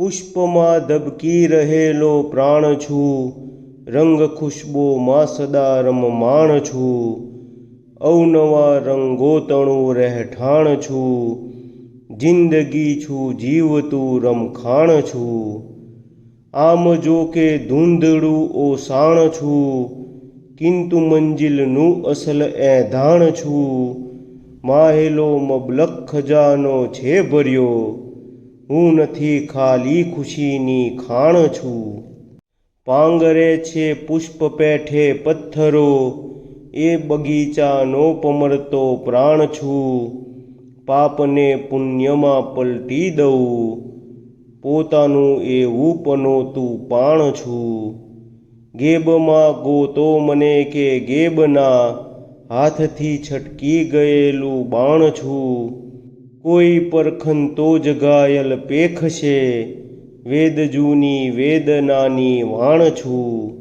પુષ્પમાં ધબકી રહેલો પ્રાણ છું, રંગ ખુશ્બોમાં સદા રમમાણ છું, અવનવા રંગોતણું રહેઠાણ છું, જિંદગી છું જીવતું રમખાણ છું, આમ જો કે ધૂંધળું ઓસાણ છું, કિંતુ મંજિલનું અસલ એંધાણ છું, માહેલો મબલખ ખજાનો છે ભર્યો, હું નથી ખાલી ખુશીની ખાણ છું. પાંગરે છે પુષ્પ પેઠે પથ્થરો, એ બગીચાનો પમરતો પ્રાણ છું, પાપને પુણ્યમાં પલટી દઉં, પોતાનું એવું પનોતું પાણ છું. ગેબમાં ગોતો મને કે ગેબના હાથથી છટકી ગયેલું બાણ છું, કોઈ પરખનતો જ ઘાયલ પેખ છે, વેદ જૂની વેદનાની વાણ છું.